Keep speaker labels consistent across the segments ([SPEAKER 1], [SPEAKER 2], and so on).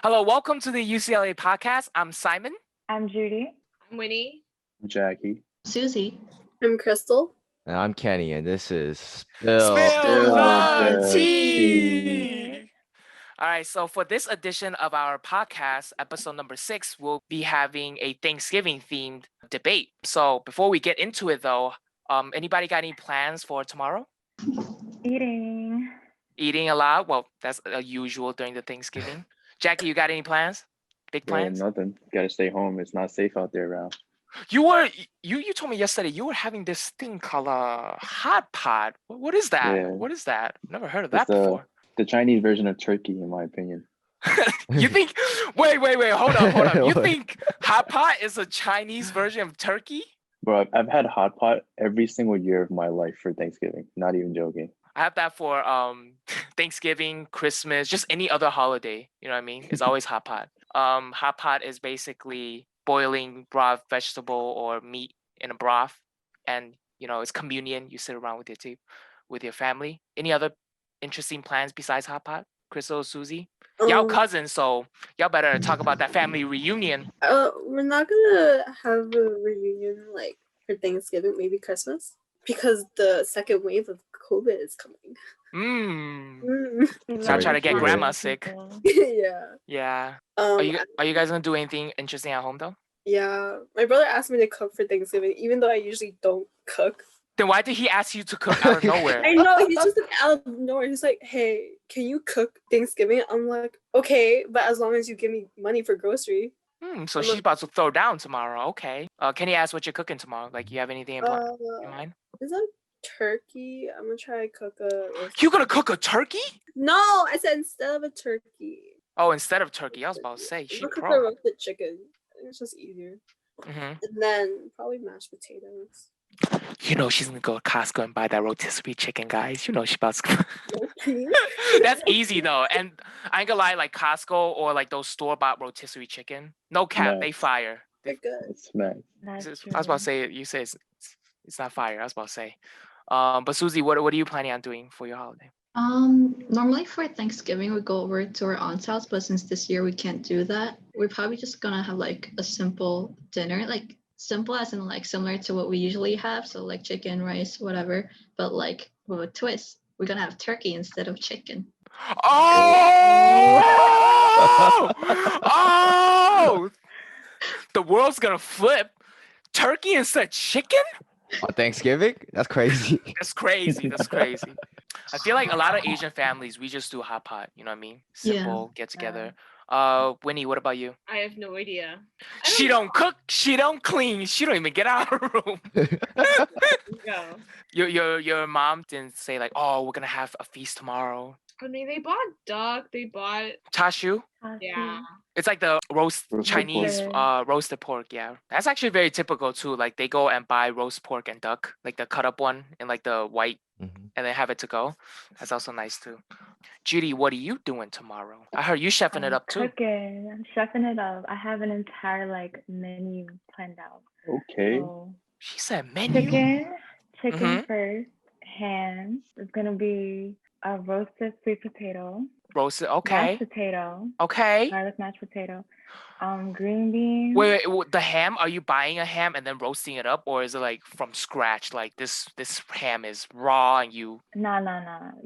[SPEAKER 1] Hello, welcome to the UCLA podcast. I'm Simon.
[SPEAKER 2] I'm Judy.
[SPEAKER 3] I'm Winnie.
[SPEAKER 4] Jackie.
[SPEAKER 5] Susie.
[SPEAKER 6] I'm Crystal.
[SPEAKER 7] And I'm Kenny, and this is
[SPEAKER 1] Spill the
[SPEAKER 4] the
[SPEAKER 1] tea. All right, so for this edition of our podcast, episode number 6, we'll be having a Thanksgiving themed debate. So before we get into it though, anybody got any plans for tomorrow?
[SPEAKER 2] Eating.
[SPEAKER 1] Eating a lot? Well, that's usual during the Thanksgiving. Jackie, you got any plans? Big plans?
[SPEAKER 4] Nothing. Gotta stay home. It's not safe out there around.
[SPEAKER 1] You told me yesterday you were having this thing called a hot pot. What is that?
[SPEAKER 4] Yeah.
[SPEAKER 1] What is that? Never heard of
[SPEAKER 4] It's
[SPEAKER 1] that before.
[SPEAKER 4] the Chinese version of turkey, in my opinion.
[SPEAKER 1] You think? Wait. Hold up. You
[SPEAKER 7] What?
[SPEAKER 1] think hot pot is a Chinese version of turkey?
[SPEAKER 4] Bro, I've had hot pot every single year of my life for Thanksgiving. Not even joking.
[SPEAKER 1] I have that for Thanksgiving, Christmas, just any other holiday. You know what I mean? It's always hot pot. Hot pot is basically boiling broth, vegetable, or meat in a broth, and it's communion. You sit around with your family. Any other interesting plans besides hot pot? Crystal, Susie, y'all cousins, so y'all better talk about that family reunion.
[SPEAKER 6] We're not gonna have a reunion like for Thanksgiving, maybe Christmas, because the second wave of COVID is coming.
[SPEAKER 1] So I try to get
[SPEAKER 7] Sorry.
[SPEAKER 1] grandma sick.
[SPEAKER 6] Yeah.
[SPEAKER 1] Yeah.
[SPEAKER 6] Um.
[SPEAKER 1] Are you guys gonna do anything interesting at home though?
[SPEAKER 6] Yeah. My brother asked me to cook for Thanksgiving, even though I usually don't cook.
[SPEAKER 1] Then why did he ask you to cook out of nowhere?
[SPEAKER 6] I know, he's just like out of nowhere. He's like, "Hey, can you cook Thanksgiving?" I'm like, "Okay, but as long as you give me money for grocery."
[SPEAKER 1] So she's about to throw down tomorrow. Okay. Can you ask what you're cooking tomorrow? Like, you have anything in mind?
[SPEAKER 6] Is that turkey? I'm gonna try to cook a.
[SPEAKER 1] You gonna cook a turkey?
[SPEAKER 6] No, I said instead of a turkey.
[SPEAKER 1] Oh, instead of turkey, I was about to say
[SPEAKER 6] I'm
[SPEAKER 1] she
[SPEAKER 6] gonna cook a
[SPEAKER 1] pro.
[SPEAKER 6] roasted chicken. I think it's just easier.
[SPEAKER 1] Mhm.
[SPEAKER 6] And then probably mashed potatoes.
[SPEAKER 1] She's gonna go to Costco and buy that rotisserie chicken, guys. She's about to.
[SPEAKER 6] Okay.
[SPEAKER 1] That's easy though, and I ain't gonna lie, like Costco or like those store-bought rotisserie chicken. No cap,
[SPEAKER 4] No.
[SPEAKER 1] they fire.
[SPEAKER 6] They're good.
[SPEAKER 4] It's smack.
[SPEAKER 2] That's
[SPEAKER 1] I was about to say, you say it's not fire. I was about to say. But Susie, what are you planning on doing for your holiday?
[SPEAKER 5] Normally for Thanksgiving we go over to our aunt's house, but since this year we can't do that, we're probably just gonna have like a simple dinner, like simple as in like similar to what we usually have, so like chicken, rice, whatever, but like with a twist. We're gonna have turkey instead of chicken.
[SPEAKER 1] Oh! Oh! The world's gonna flip. Turkey instead of chicken?
[SPEAKER 7] On Thanksgiving? That's crazy.
[SPEAKER 1] That's crazy. I feel like a lot of Asian families, we just do hot pot. You know what I mean? Simple, get together. Winnie, what about you?
[SPEAKER 3] I have no idea.
[SPEAKER 1] She don't cook. She don't clean. She don't even get out of her room.
[SPEAKER 3] Yeah.
[SPEAKER 1] Your mom didn't say like, oh, we're gonna have a feast tomorrow.
[SPEAKER 3] I mean, they bought duck. They bought
[SPEAKER 1] Chashu.
[SPEAKER 3] yeah.
[SPEAKER 1] It's like the
[SPEAKER 4] Roasted
[SPEAKER 1] Chinese roasted pork. Yeah, that's actually very typical too. Like they go and buy roast pork and duck, like the cut up one in like the white,
[SPEAKER 7] Mhm.
[SPEAKER 1] and then have it to go. That's also nice too. Judy, what are you doing tomorrow? I heard you chefing it up too.
[SPEAKER 2] Cooking. I'm chefing it up. I have an entire menu planned out.
[SPEAKER 4] Okay.
[SPEAKER 2] So,
[SPEAKER 1] She said menu.
[SPEAKER 2] chicken
[SPEAKER 1] Mhm.
[SPEAKER 2] first. Ham. It's gonna be a roasted sweet potato.
[SPEAKER 1] Roasted.
[SPEAKER 2] Mashed
[SPEAKER 1] Okay.
[SPEAKER 2] potato.
[SPEAKER 1] Okay.
[SPEAKER 2] Garlic mashed potato. Green beans.
[SPEAKER 1] Wait, the ham, are you buying a ham and then roasting it up, or is it like from scratch? Like this ham is raw and you.
[SPEAKER 2] No.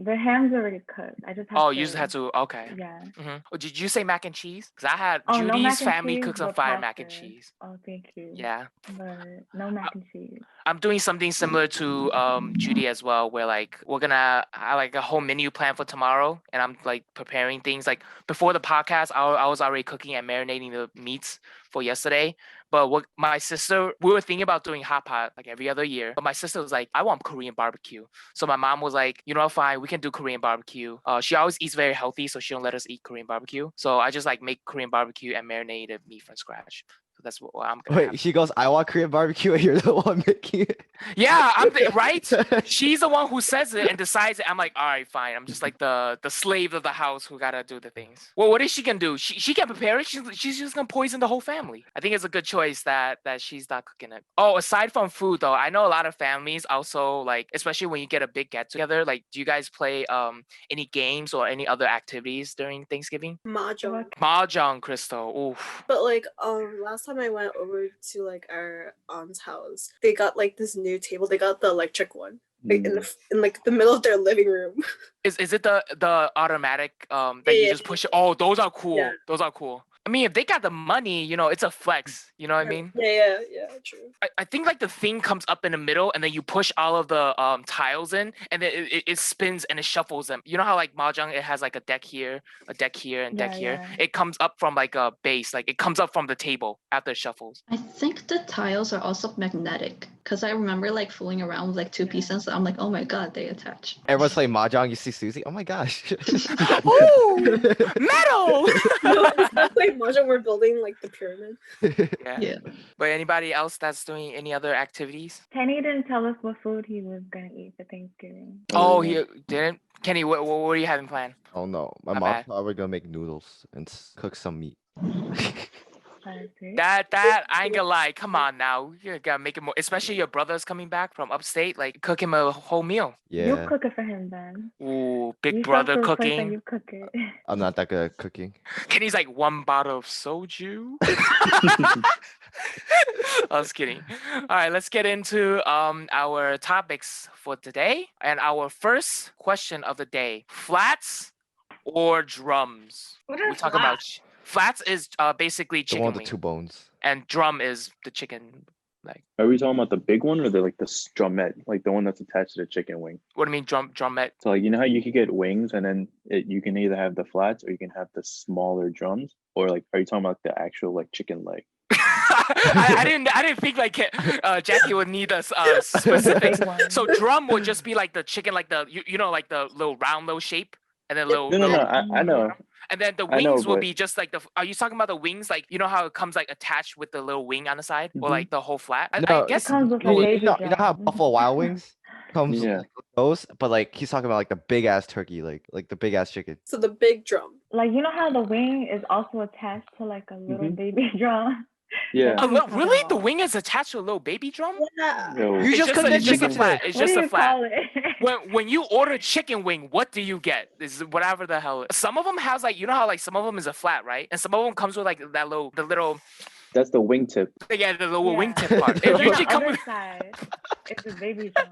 [SPEAKER 2] The ham's already cooked. I just have
[SPEAKER 1] Oh,
[SPEAKER 2] to.
[SPEAKER 1] you just had to. Okay.
[SPEAKER 2] Yeah.
[SPEAKER 1] Oh, did you say mac and cheese? Because I had
[SPEAKER 2] Oh, no
[SPEAKER 1] Judy's
[SPEAKER 2] mac and
[SPEAKER 1] family
[SPEAKER 2] cheese,
[SPEAKER 1] cooks on
[SPEAKER 2] but
[SPEAKER 1] fire mac and
[SPEAKER 2] pasta.
[SPEAKER 1] cheese.
[SPEAKER 2] Oh, thank you.
[SPEAKER 1] Yeah.
[SPEAKER 2] But no mac and cheese.
[SPEAKER 1] I'm doing something similar to Judy as well, where like we're gonna have like a whole menu plan for tomorrow, and I'm like preparing things. Like before the podcast, I was already cooking and marinating the meats for yesterday. But what my sister, we were thinking about doing hot pot like every other year. But my sister was like, I want Korean barbecue. So my mom was like, fine, we can do Korean barbecue. She always eats very healthy, so she don't let us eat Korean barbecue. So I just like make Korean barbecue and marinated meat from scratch. That's what I'm gonna have.
[SPEAKER 7] Wait, she goes, I want Korean barbecue, and you're the one making it.
[SPEAKER 1] Yeah, right. She's the one who says it and decides it. I'm like, all right, fine. I'm just like the slave of the house who gotta do the things. Well, what is she gonna do? She can prepare it. She's just gonna poison the whole family. I think it's a good choice that she's not cooking it. Oh, aside from food though, I know a lot of families also like, especially when you get a big get together. Like, do you guys play any games or any other activities during Thanksgiving?
[SPEAKER 6] Mahjong.
[SPEAKER 1] Mahjong, Crystal. Oof.
[SPEAKER 6] But like last time I went over to like our aunt's house, they got like this new table. They got the electric one. Like in like the middle of their living room.
[SPEAKER 1] Is it the automatic that you just push it? Oh, those are cool.
[SPEAKER 6] Yeah.
[SPEAKER 1] Those are cool. I mean, if they got the money, it's a flex. You know what I mean?
[SPEAKER 6] Yeah, true.
[SPEAKER 1] I think like the thing comes up in the middle, and then you push all of the tiles in, and then it spins and it shuffles them. You know how like mahjong, it has like a deck here, and deck here.
[SPEAKER 2] Yeah.
[SPEAKER 1] It comes up from like a base, like it comes up from the table after it shuffles.
[SPEAKER 5] I think the tiles are also magnetic because I remember like fooling around with like two pieces. I'm like, oh my god, they attach.
[SPEAKER 7] Everyone's playing mahjong. You see Susie. Oh my gosh.
[SPEAKER 1] Ooh, metal.
[SPEAKER 6] That's like mahjong. We're building like the pyramid.
[SPEAKER 5] Yeah.
[SPEAKER 1] But anybody else that's doing any other activities?
[SPEAKER 2] Kenny didn't tell us what food he was gonna eat for Thanksgiving.
[SPEAKER 1] Oh, he didn't. Kenny, what are you having planned?
[SPEAKER 7] Oh no, my
[SPEAKER 1] My
[SPEAKER 7] mom's
[SPEAKER 1] bad.
[SPEAKER 7] probably gonna make noodles and cook some meat.
[SPEAKER 1] That I ain't gonna lie. Come on now, you gotta make it more. Especially your brother's coming back from upstate. Like, cook him a whole meal.
[SPEAKER 2] You
[SPEAKER 7] Yeah,
[SPEAKER 2] cook it for him then.
[SPEAKER 1] Ooh, big
[SPEAKER 2] You
[SPEAKER 1] brother
[SPEAKER 2] go to a place and
[SPEAKER 1] cooking.
[SPEAKER 2] You cook it.
[SPEAKER 7] I'm not that good at cooking.
[SPEAKER 1] Kenny's like 1 bottle of soju. I was kidding. All right, let's get into our topics for today. And our first question of the day: flats or drums?
[SPEAKER 3] What
[SPEAKER 1] We're
[SPEAKER 3] are
[SPEAKER 1] talking about
[SPEAKER 3] flats?
[SPEAKER 1] flats is basically
[SPEAKER 7] The
[SPEAKER 1] chicken
[SPEAKER 7] one with
[SPEAKER 1] wing,
[SPEAKER 7] the 2 bones.
[SPEAKER 1] and drum is the chicken. Like,
[SPEAKER 4] Are we talking about the big one or the drumette, like the one that's attached to the chicken wing?
[SPEAKER 1] what do you mean drumette?
[SPEAKER 4] So like, you know how you could get wings and then you can either have the flats or you can have the smaller drums, or like, are you talking about the actual like chicken leg?
[SPEAKER 1] I didn't think like Jackie would need us specifics.
[SPEAKER 2] Big one.
[SPEAKER 1] So drum would just be like the chicken, like the you know like the little round little shape, and then little.
[SPEAKER 4] No,
[SPEAKER 1] little-
[SPEAKER 4] I know.
[SPEAKER 1] And then the
[SPEAKER 4] I know,
[SPEAKER 1] wings will
[SPEAKER 4] but-
[SPEAKER 1] be just like the. Are you talking about the wings? Like, you know how it comes like attached with the little wing on the side, or
[SPEAKER 4] Mhm.
[SPEAKER 1] like the whole flat? I
[SPEAKER 7] No,
[SPEAKER 2] It
[SPEAKER 1] guess.
[SPEAKER 2] comes with a
[SPEAKER 7] You
[SPEAKER 2] baby
[SPEAKER 7] know, you know how
[SPEAKER 2] drum.
[SPEAKER 7] Buffalo Wild Wings comes
[SPEAKER 4] Yeah.
[SPEAKER 7] with those, but like he's talking about like the big ass turkey, like the big ass chicken.
[SPEAKER 6] So the big drum.
[SPEAKER 2] Like, you know how the wing is also attached to like a little
[SPEAKER 4] Mhm.
[SPEAKER 2] baby drum?
[SPEAKER 4] Yeah.
[SPEAKER 1] A little,
[SPEAKER 2] talking
[SPEAKER 1] really? The
[SPEAKER 2] about?
[SPEAKER 1] wing is attached to a little baby drum?
[SPEAKER 6] Yeah.
[SPEAKER 4] No.
[SPEAKER 7] You
[SPEAKER 1] It's
[SPEAKER 7] just cooked
[SPEAKER 1] a,
[SPEAKER 7] the
[SPEAKER 1] it's just a
[SPEAKER 7] chicken
[SPEAKER 1] flat.
[SPEAKER 7] today.
[SPEAKER 1] It's
[SPEAKER 2] What
[SPEAKER 1] just
[SPEAKER 2] do
[SPEAKER 1] a
[SPEAKER 2] you
[SPEAKER 1] flat.
[SPEAKER 2] call it?
[SPEAKER 1] When you order chicken wing, what do you get? Is whatever the hell. Some of them has like, you know how like some of them is a flat, right? And some of them comes with like the little
[SPEAKER 4] That's the wingtip.
[SPEAKER 1] yeah, the little
[SPEAKER 2] Yeah.
[SPEAKER 1] wingtip part.
[SPEAKER 7] The
[SPEAKER 1] It
[SPEAKER 2] Then
[SPEAKER 1] usually
[SPEAKER 2] the
[SPEAKER 1] comes
[SPEAKER 2] other
[SPEAKER 1] with
[SPEAKER 2] side is the baby drum.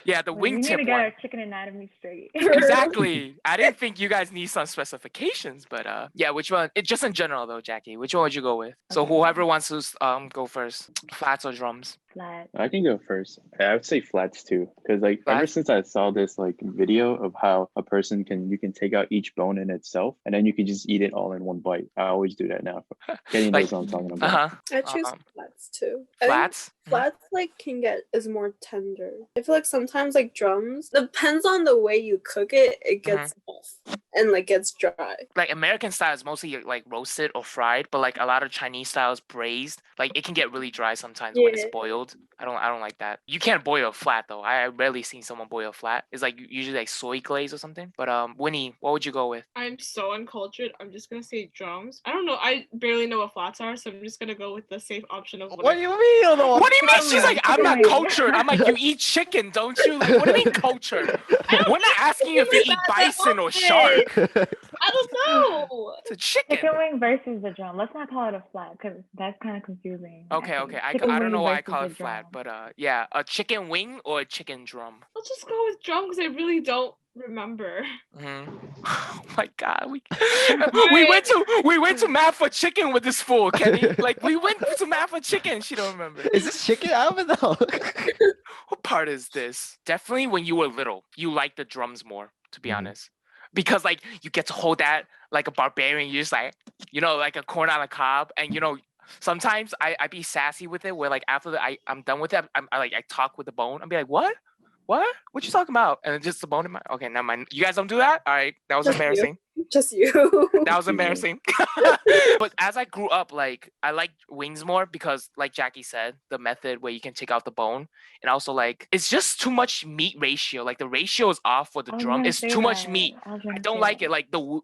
[SPEAKER 1] yeah, the
[SPEAKER 2] Like, we need to
[SPEAKER 1] wingtip
[SPEAKER 2] get
[SPEAKER 1] one.
[SPEAKER 2] our chicken anatomy straight.
[SPEAKER 1] Exactly. I didn't think you guys need some specifications, but yeah, which one? It just in general though, Jackie. Which one would you go with? So
[SPEAKER 2] Okay.
[SPEAKER 1] whoever wants to go first, flats or drums?
[SPEAKER 2] Flat.
[SPEAKER 4] I can go first. I would say flats too, because like ever
[SPEAKER 1] Flats?
[SPEAKER 4] since I saw this like video of how a person you can take out each bone in itself and then you can just eat it all in one bite. I always do that now. Kenny
[SPEAKER 1] Like,
[SPEAKER 4] knows what I'm talking
[SPEAKER 1] Uh
[SPEAKER 4] about.
[SPEAKER 1] huh.
[SPEAKER 6] I choose flats too. I think
[SPEAKER 1] Flats.
[SPEAKER 6] flats like is more tender. I feel like sometimes like drums depends on the way you cook it, it gets off and like gets dry.
[SPEAKER 1] Like American style is mostly like roasted or fried, but like a lot of Chinese styles braised. Like it can get really dry sometimes when it's
[SPEAKER 6] Yeah.
[SPEAKER 1] boiled. I don't like that. You can't boil a flat though. I rarely seen someone boil a flat. It's like usually like soy glaze or something. But Winnie, what would you go with?
[SPEAKER 3] I'm so uncultured. I'm just gonna say drums. I don't know. I barely know what flats are, so I'm just gonna go with the safe option of
[SPEAKER 7] What do you mean? You don't know
[SPEAKER 1] What do you mean?
[SPEAKER 2] Chicken
[SPEAKER 1] She's
[SPEAKER 2] wing,
[SPEAKER 1] like, I'm
[SPEAKER 2] chicken
[SPEAKER 1] not
[SPEAKER 2] wing.
[SPEAKER 1] cultured. I'm like, you eat chicken, don't you? Like, what do you mean cultured? We're not asking you if you eat bison or shark.
[SPEAKER 3] I don't know.
[SPEAKER 1] It's a chicken.
[SPEAKER 2] Chicken wing versus the drum. Let's not call it a flat because that's kind of confusing.
[SPEAKER 1] Okay,
[SPEAKER 2] think.
[SPEAKER 1] okay. I
[SPEAKER 2] Chicken
[SPEAKER 1] don't know
[SPEAKER 2] wing
[SPEAKER 1] why I
[SPEAKER 2] versus
[SPEAKER 1] call
[SPEAKER 2] the
[SPEAKER 1] it flat,
[SPEAKER 2] drum.
[SPEAKER 1] but yeah, a chicken wing or a chicken drum.
[SPEAKER 3] I'll just go with drum because I really don't remember.
[SPEAKER 1] Oh my god, we went to math for chicken with this fool, Kenny. Like we went to math for chicken. She don't remember.
[SPEAKER 7] Is this chicken? I don't even know.
[SPEAKER 1] What part is this? Definitely when you were little, you liked the drums more, to be honest. Because like you get to hold that like a barbarian. You just like, like a corn on a cob. And sometimes I be sassy with it where like after I'm done with it, I talk with the bone. I'll be like, what? what? What you talking about? And then just the bone in my. Okay, never mind. You guys don't do that. All right, that was
[SPEAKER 6] Just you.
[SPEAKER 1] embarrassing.
[SPEAKER 6] Just you.
[SPEAKER 1] That was
[SPEAKER 4] Yeah.
[SPEAKER 1] embarrassing. But as I grew up, like I liked wings more because, like Jackie said, the method where you can take out the bone, and also like it's just too much meat ratio. Like the ratio is off for the
[SPEAKER 2] I was
[SPEAKER 1] drum.
[SPEAKER 2] gonna
[SPEAKER 1] It's
[SPEAKER 2] say
[SPEAKER 1] too much
[SPEAKER 2] that.
[SPEAKER 1] meat.
[SPEAKER 2] I was
[SPEAKER 1] I
[SPEAKER 2] gonna
[SPEAKER 1] don't
[SPEAKER 2] say
[SPEAKER 1] like
[SPEAKER 2] that.
[SPEAKER 1] it.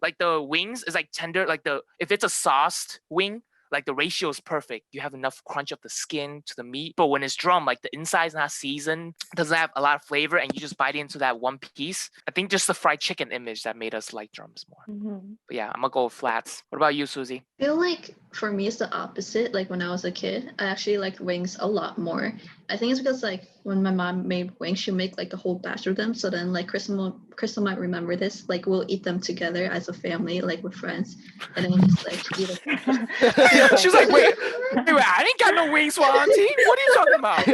[SPEAKER 1] Like the wings is like tender. Like if it's a sauced wing, like the ratio is perfect. You have enough crunch of the skin to the meat. But when it's drum, like the inside's not seasoned, doesn't have a lot of flavor, and you just bite into that one piece. I think just the fried chicken image that made us like drums more.
[SPEAKER 2] Mhm.
[SPEAKER 1] But yeah, I'm gonna go with flats. What about you, Susie?
[SPEAKER 5] I feel like for me it's the opposite. Like when I was a kid, I actually liked wings a lot more. I think it's because like when my mom made wings, she'd make like a whole batch of them. So then like Crystal might remember this. Like we'll eat them together as a family, like with friends, and then we'll just like eat it.
[SPEAKER 1] She was like, wait, I didn't got no wings for auntie. What are you talking about?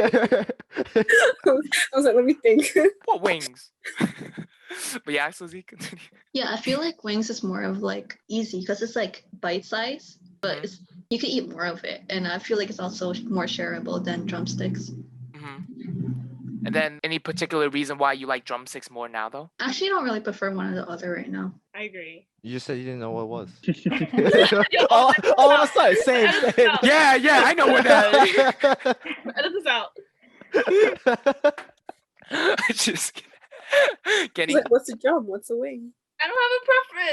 [SPEAKER 6] I was like, let me think.
[SPEAKER 1] What wings? But yeah, Susie, continue.
[SPEAKER 5] Yeah, I feel like wings is more of like easy because it's like bite size, but
[SPEAKER 1] Mhm.
[SPEAKER 5] it's you can eat more of it, and I feel like it's also more shareable than drumsticks.
[SPEAKER 1] And then any particular reason why you like drumsticks more now, though?
[SPEAKER 5] Actually, I don't really prefer one or the other right now.
[SPEAKER 3] I agree.
[SPEAKER 7] You just said you didn't know what it was.
[SPEAKER 3] Yo,
[SPEAKER 7] all of a sudden, same.
[SPEAKER 3] Edit this out.
[SPEAKER 1] Yeah, I know what that
[SPEAKER 3] Edit this out.
[SPEAKER 1] is. Just kidding.
[SPEAKER 6] I
[SPEAKER 1] Kenny?
[SPEAKER 6] was like, what's a drum? What's a wing?
[SPEAKER 3] I don't have a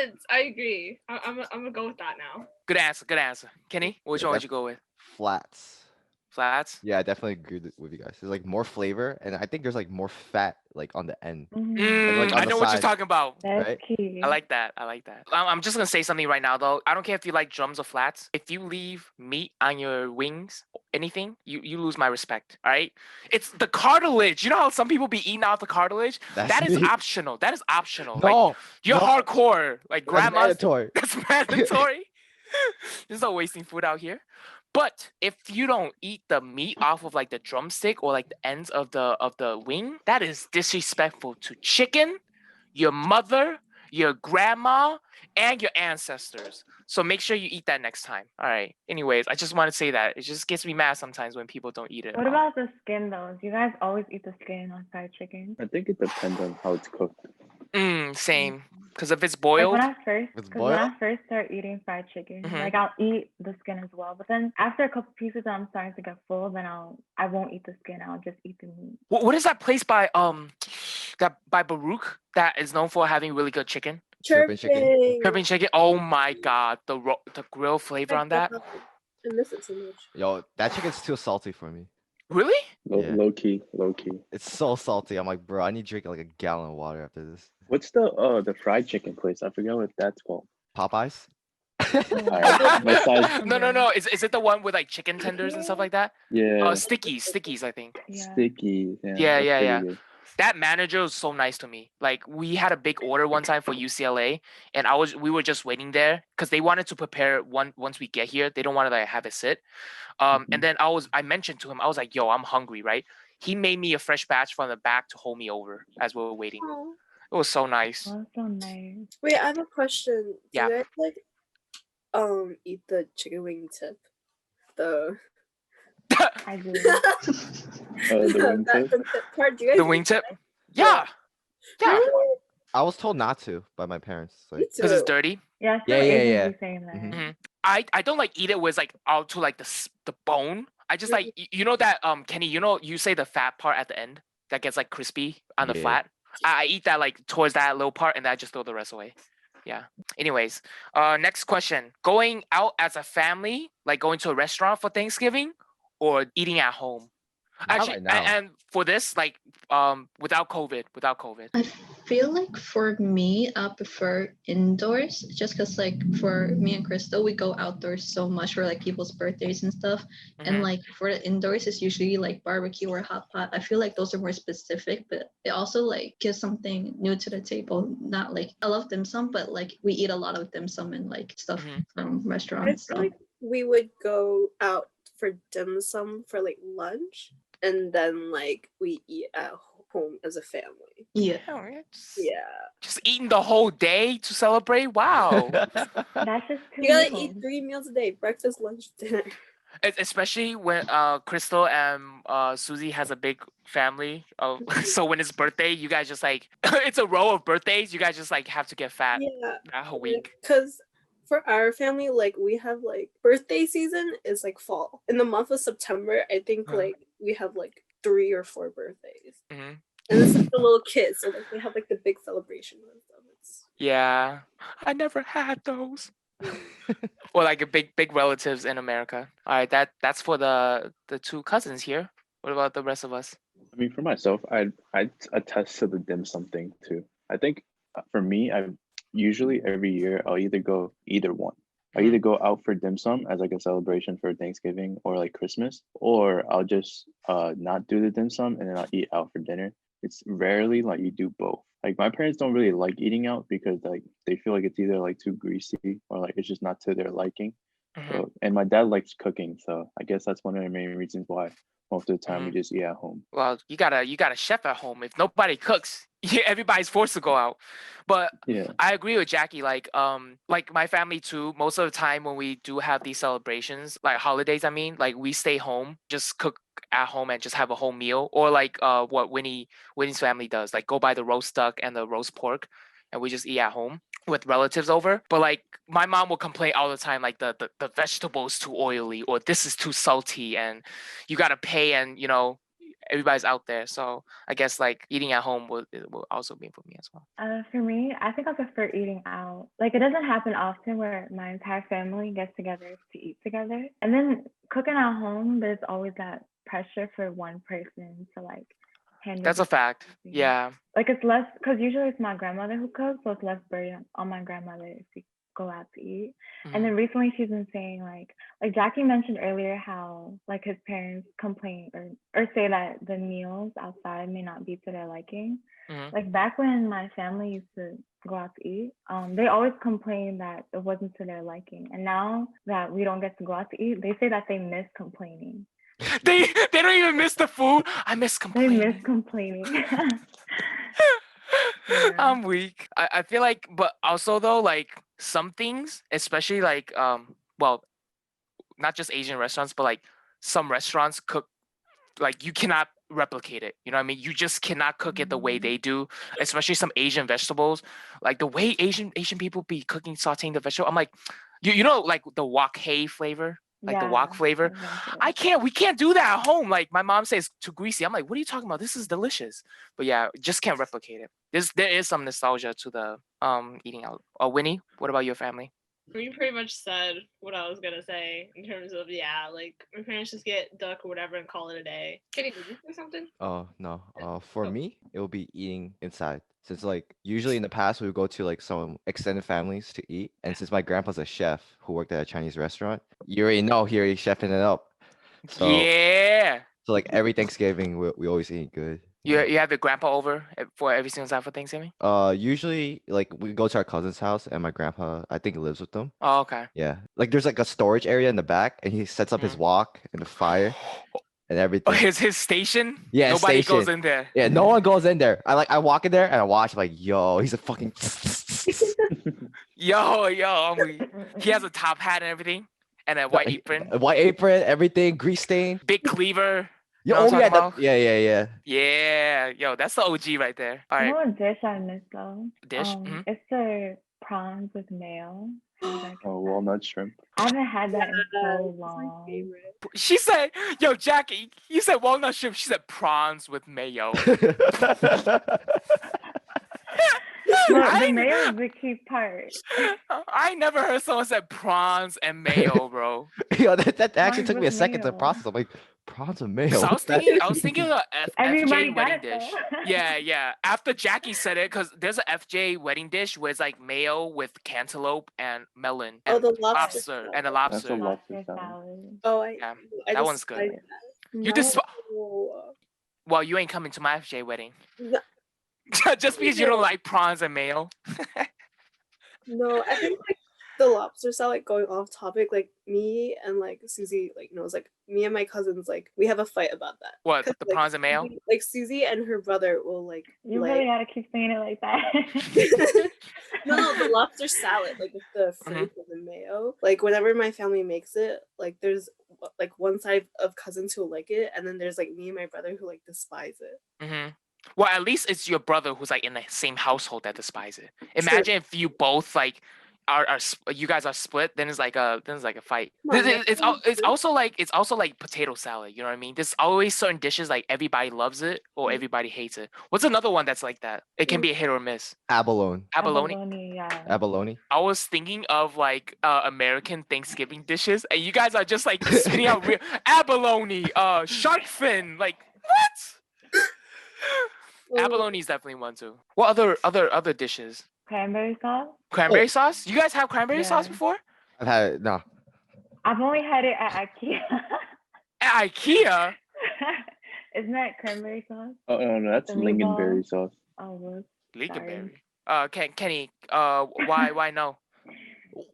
[SPEAKER 3] preference. I agree. I'm gonna go with that now.
[SPEAKER 1] Good answer. Kenny, which one would you go with?
[SPEAKER 7] Flats.
[SPEAKER 1] Flats?
[SPEAKER 7] Yeah, I definitely agree with you guys. There's like more flavor, and I think there's like more fat like on the end.
[SPEAKER 2] Mhm.
[SPEAKER 7] like, on
[SPEAKER 1] I
[SPEAKER 7] the
[SPEAKER 1] know what you're
[SPEAKER 7] side.
[SPEAKER 1] talking about.
[SPEAKER 2] That's
[SPEAKER 7] Right?
[SPEAKER 2] key.
[SPEAKER 1] I like that. I'm just gonna say something right now, though. I don't care if you like drums or flats. If you leave meat on your wings, anything, you lose my respect. All right? It's the cartilage. You know how some people be eating out the cartilage?
[SPEAKER 7] That's
[SPEAKER 1] That is
[SPEAKER 7] me.
[SPEAKER 1] optional. That is optional.
[SPEAKER 7] No,
[SPEAKER 1] Like you're
[SPEAKER 7] no,
[SPEAKER 1] hardcore. Like
[SPEAKER 7] that's
[SPEAKER 1] grandma's.
[SPEAKER 7] mandatory.
[SPEAKER 1] That's mandatory. There's no wasting food out here. But if you don't eat the meat off of like the drumstick or like the ends of the wing, that is disrespectful to chicken, your mother, your grandma, and your ancestors. So make sure you eat that next time. All right. Anyways, I just want to say that. It just gets me mad sometimes when people don't eat it.
[SPEAKER 2] What about the skin though? Do you guys always eat the skin on fried chicken?
[SPEAKER 4] I think it depends on how it's cooked.
[SPEAKER 1] Same. Because if it's
[SPEAKER 2] Like
[SPEAKER 1] boiled,
[SPEAKER 2] when I first,
[SPEAKER 7] It's
[SPEAKER 2] because when I
[SPEAKER 7] boiled?
[SPEAKER 2] first start eating fried chicken,
[SPEAKER 1] Mhm.
[SPEAKER 2] like I'll eat the skin as well. But then after a couple pieces, I'm starting to get full. Then I won't eat the skin. I'll just eat the meat.
[SPEAKER 1] what is that place by that by Baruch that is known for having really good chicken?
[SPEAKER 7] Chirping chicken.
[SPEAKER 6] Chirping.
[SPEAKER 1] Chirping chicken. Oh my god, the grill flavor on that.
[SPEAKER 6] I miss it so much.
[SPEAKER 7] Yo, that chicken's too salty for me.
[SPEAKER 1] Really?
[SPEAKER 7] Yeah.
[SPEAKER 4] Low key.
[SPEAKER 7] It's so salty. I'm like, bro, I need to drink like a gallon of water after this.
[SPEAKER 4] What's the fried chicken place? I forget what that's called.
[SPEAKER 7] Popeyes?
[SPEAKER 4] Alright, besides-
[SPEAKER 1] No. Is it the one with like chicken tenders and stuff like that?
[SPEAKER 4] Yeah.
[SPEAKER 1] Stickies, I think.
[SPEAKER 2] Yeah.
[SPEAKER 4] Sticky.
[SPEAKER 1] Yeah,
[SPEAKER 4] that's
[SPEAKER 1] yeah,
[SPEAKER 4] pretty
[SPEAKER 1] yeah.
[SPEAKER 4] good.
[SPEAKER 1] That manager was so nice to me. Like we had a big order one time for UCLA, and we were just waiting there because they wanted to prepare once we get here. They don't want to like have it sit. And then I mentioned to him, I was like, "Yo, I'm hungry, right?" He made me a fresh batch from the back to hold me over as we were waiting.
[SPEAKER 6] Aw.
[SPEAKER 1] It was so nice.
[SPEAKER 2] Oh, that's so nice.
[SPEAKER 6] Wait, I have a question. Do
[SPEAKER 1] Yeah.
[SPEAKER 6] you guys like eat the chicken wing tip? The
[SPEAKER 2] I do.
[SPEAKER 4] The wing tip?
[SPEAKER 6] the tip part. Do you guys
[SPEAKER 1] The
[SPEAKER 6] eat
[SPEAKER 1] wingtip?
[SPEAKER 6] that?
[SPEAKER 1] Yeah, yeah.
[SPEAKER 6] Really?
[SPEAKER 7] I was told not to by my parents.
[SPEAKER 6] Me
[SPEAKER 7] Like,
[SPEAKER 1] Because it's
[SPEAKER 6] too.
[SPEAKER 1] dirty.
[SPEAKER 2] Yeah,
[SPEAKER 7] Yeah,
[SPEAKER 2] some
[SPEAKER 7] yeah,
[SPEAKER 2] Asians
[SPEAKER 7] yeah.
[SPEAKER 2] be saying that.
[SPEAKER 7] Mhm.
[SPEAKER 1] I don't like eat it with like out to like the bone. I just like you know that Kenny, you say the fat part at the end that gets like crispy on the
[SPEAKER 7] Yeah.
[SPEAKER 1] flat. I eat that like towards that little part and then I just throw the rest away. Yeah. Anyways, next question. Going out as a family, like going to a restaurant for Thanksgiving or eating at home?
[SPEAKER 7] Not
[SPEAKER 1] Actually,
[SPEAKER 7] right now.
[SPEAKER 1] and for this, like without COVID.
[SPEAKER 5] I feel like for me, I prefer indoors just because, like, for me and Crystal, we go outdoors so much for like people's birthdays and stuff. And
[SPEAKER 1] Mhm.
[SPEAKER 5] like for the indoors, it's usually like barbecue or hot pot. I feel like those are more specific, but it also like gives something new to the table. Not like I love dim sum, but like we eat a lot of dim sum and like stuff
[SPEAKER 1] Mhm.
[SPEAKER 5] from
[SPEAKER 6] I
[SPEAKER 5] restaurants.
[SPEAKER 6] feel
[SPEAKER 5] So.
[SPEAKER 6] like we would go out for dim sum for like lunch, and then like we eat at home as a family.
[SPEAKER 5] Yeah.
[SPEAKER 1] Yeah,
[SPEAKER 6] Yeah.
[SPEAKER 1] just eating the whole day to celebrate. Wow.
[SPEAKER 2] That's just too
[SPEAKER 6] You gotta
[SPEAKER 2] little.
[SPEAKER 6] eat 3 meals a day: breakfast, lunch, dinner.
[SPEAKER 1] Especially when Crystal and Susie has a big family. So when it's birthday, you guys just like it's a row of birthdays. You guys just like have to get fat
[SPEAKER 6] Yeah,
[SPEAKER 1] that whole week.
[SPEAKER 6] because for our family, like we have like birthday season is like fall. In the month of September, I think
[SPEAKER 1] Huh.
[SPEAKER 6] like we have like 3 or 4 birthdays,
[SPEAKER 1] Hmm.
[SPEAKER 6] and it's like the little kids, so like they have like the big celebrations and stuff. It's
[SPEAKER 1] Yeah, I never had those. Or like a big relatives in America. All right, that's for the two cousins here. What about the rest of us?
[SPEAKER 4] I mean, for myself, I'd attest to the dim sum thing too. I think for me, I usually every year I'll either go either one. I
[SPEAKER 1] Mhm.
[SPEAKER 4] either go out for dim sum as like a celebration for Thanksgiving or like Christmas, or I'll just not do the dim sum and then I'll eat out for dinner. It's rarely like you do both. Like my parents don't really like eating out because like they feel like it's either like too greasy or like it's just not to their liking.
[SPEAKER 1] Mhm.
[SPEAKER 4] So, and my dad likes cooking, so I guess that's one of the main reasons why most of the time we
[SPEAKER 1] Mhm.
[SPEAKER 4] just eat at home.
[SPEAKER 1] Well, you got a chef at home. If nobody cooks, everybody's forced to go out. But
[SPEAKER 4] Yeah.
[SPEAKER 1] I agree with Jackie. Like my family too. Most of the time when we do have these celebrations, like holidays, I mean, like we stay home, just cook at home and just have a whole meal, or like what Winnie's family does, like go buy the roast duck and the roast pork, and we just eat at home with relatives over. But like my mom will complain all the time, like the vegetables too oily, or this is too salty, and you gotta pay, and everybody's out there. So I guess like eating at home will also be for me as well.
[SPEAKER 2] For me, I think I prefer eating out. Like it doesn't happen often where my entire family gets together to eat together. And then cooking at home, there's always that pressure for one person to like handle
[SPEAKER 1] That's a fact.
[SPEAKER 2] everything.
[SPEAKER 1] Yeah.
[SPEAKER 2] Like it's less because usually it's my grandmother who cooks, so it's less burden on my grandmother if we go out to eat. And then recently she's been saying like Jackie mentioned earlier how like his parents complain or say that the meals outside may not be to their liking.
[SPEAKER 1] Mhm.
[SPEAKER 2] Like back when my family used to go out to eat, they always complained that it wasn't to their liking. And now that we don't get to go out to eat, they say that they miss complaining.
[SPEAKER 1] They don't even miss the food. I miss
[SPEAKER 2] They
[SPEAKER 1] complaining.
[SPEAKER 2] miss complaining. Yeah.
[SPEAKER 1] I'm weak. I feel like, but also though, like some things, especially like well, not just Asian restaurants, but like some restaurants cook like you cannot replicate it. You know what I mean? You just cannot cook it the way they do, especially some Asian vegetables. Like the way Asian people be cooking, sauteing the vegetable. I'm like, you know, like the wok hay flavor, like the wok
[SPEAKER 2] Yeah,
[SPEAKER 1] flavor.
[SPEAKER 2] exactly.
[SPEAKER 1] We can't do that at home. Like my mom says too greasy. I'm like, what are you talking about? This is delicious. But yeah, just can't replicate it. There is some nostalgia to the eating out. Winnie, what about your family?
[SPEAKER 3] You pretty much said what I was gonna say in terms of like my parents just get duck or whatever and call it a day. Kenny, did you say something?
[SPEAKER 7] Oh no. For
[SPEAKER 3] Oh.
[SPEAKER 7] me, it will be eating inside. Since like usually in the past we would go to like some extended families to eat, and since my grandpa's a chef who worked at a Chinese restaurant, you already know he already chefing it up. So
[SPEAKER 1] Yeah.
[SPEAKER 7] so like every Thanksgiving we always eat good.
[SPEAKER 1] You have your grandpa over for every single time for Thanksgiving?
[SPEAKER 7] Usually like we go to our cousin's house and my grandpa I think lives with them.
[SPEAKER 1] Oh, okay.
[SPEAKER 7] Yeah, like there's like a storage area in the back, and he sets up his wok and the fire and
[SPEAKER 1] Oh,
[SPEAKER 7] everything.
[SPEAKER 1] his station?
[SPEAKER 7] Yeah,
[SPEAKER 1] Nobody
[SPEAKER 7] station.
[SPEAKER 1] goes in there.
[SPEAKER 7] Yeah, no one goes in there. I walk in there and I watch. I'm like, yo, he's a fucking.
[SPEAKER 1] Yo, he has a top hat and everything, and a white apron,
[SPEAKER 7] A white apron, everything, grease stain.
[SPEAKER 1] big cleaver.
[SPEAKER 7] Yo,
[SPEAKER 1] Know what I'm
[SPEAKER 7] yeah,
[SPEAKER 1] talking about?
[SPEAKER 7] yeah.
[SPEAKER 1] Yeah, yo, that's the OG right there. All
[SPEAKER 2] You know
[SPEAKER 1] right,
[SPEAKER 2] what dish I miss though?
[SPEAKER 1] dish. Mhm.
[SPEAKER 2] It's the prawns with mayo.
[SPEAKER 4] Oh, walnut shrimp.
[SPEAKER 2] I haven't had that in so
[SPEAKER 6] It's my
[SPEAKER 2] long.
[SPEAKER 6] favorite.
[SPEAKER 1] She said, "Yo, Jackie, you said walnut shrimp. She said prawns with mayo."
[SPEAKER 2] But the mayo is the key part.
[SPEAKER 1] I never heard someone say prawns and mayo, bro.
[SPEAKER 7] Yo, that actually
[SPEAKER 2] Prawns
[SPEAKER 7] took me a
[SPEAKER 2] with
[SPEAKER 7] second to
[SPEAKER 2] mayo.
[SPEAKER 7] process. I'm like, prawns with mayo.
[SPEAKER 1] So
[SPEAKER 7] what's that?
[SPEAKER 1] I was thinking of
[SPEAKER 2] Everybody
[SPEAKER 1] FJ
[SPEAKER 2] got
[SPEAKER 1] wedding
[SPEAKER 2] it though.
[SPEAKER 1] dish. Yeah. After Jackie said it, because there's a FJ wedding dish where it's like mayo with cantaloupe and melon
[SPEAKER 6] Oh,
[SPEAKER 1] and
[SPEAKER 6] the lobster
[SPEAKER 1] and a
[SPEAKER 6] salad.
[SPEAKER 1] lobster.
[SPEAKER 4] That's a lobster
[SPEAKER 2] Lobster
[SPEAKER 4] salad.
[SPEAKER 2] salad.
[SPEAKER 6] Oh,
[SPEAKER 1] Yeah,
[SPEAKER 6] I
[SPEAKER 1] that one's good.
[SPEAKER 6] despise that.
[SPEAKER 1] You just
[SPEAKER 6] No.
[SPEAKER 1] well, you ain't coming to my FJ wedding
[SPEAKER 6] No,
[SPEAKER 1] just because you don't like prawns and mayo.
[SPEAKER 6] no, I think like the lobster salad, going off topic, like me and like Susie like knows, like me and my cousins, like we have a fight about that.
[SPEAKER 1] What,
[SPEAKER 6] 'Cause,
[SPEAKER 1] the
[SPEAKER 6] like,
[SPEAKER 1] prawns and mayo?
[SPEAKER 6] Like Susie and her brother will like
[SPEAKER 2] You really gotta keep saying it like that.
[SPEAKER 6] no, the lobster salad, like with the fruit and the mayo. Like whenever my family makes it, like there's like one side of cousins who like it, and then there's like me and my brother who like despise it.
[SPEAKER 1] Mm-hmm. Well, at least it's your brother who's like in the same household that despise it.
[SPEAKER 6] True.
[SPEAKER 1] Imagine if you both like you guys are split, then it's like a fight.
[SPEAKER 6] Come on,
[SPEAKER 1] It's also like potato salad. You know what I mean? There's always certain dishes like everybody loves it or everybody hates it. What's another one that's like that? It can be a hit or miss.
[SPEAKER 7] Abalone.
[SPEAKER 1] Abalone.
[SPEAKER 2] Yeah.
[SPEAKER 7] Abalone.
[SPEAKER 1] I was thinking of like American Thanksgiving dishes, and you guys are just like spitting out real abalone, shark fin. Like what? Abalone is definitely one too. What other dishes?
[SPEAKER 2] Cranberry sauce.
[SPEAKER 1] Cranberry sauce? You guys have cranberry sauce
[SPEAKER 2] Yeah.
[SPEAKER 1] before?
[SPEAKER 7] I've had it. No.
[SPEAKER 2] I've only had it at IKEA.
[SPEAKER 1] At IKEA?
[SPEAKER 2] Isn't that cranberry sauce?
[SPEAKER 4] Oh no, that's
[SPEAKER 2] The meatballs?
[SPEAKER 4] lingonberry sauce.
[SPEAKER 2] Oh, whoops.
[SPEAKER 1] Lingonberry. Kenny, why no?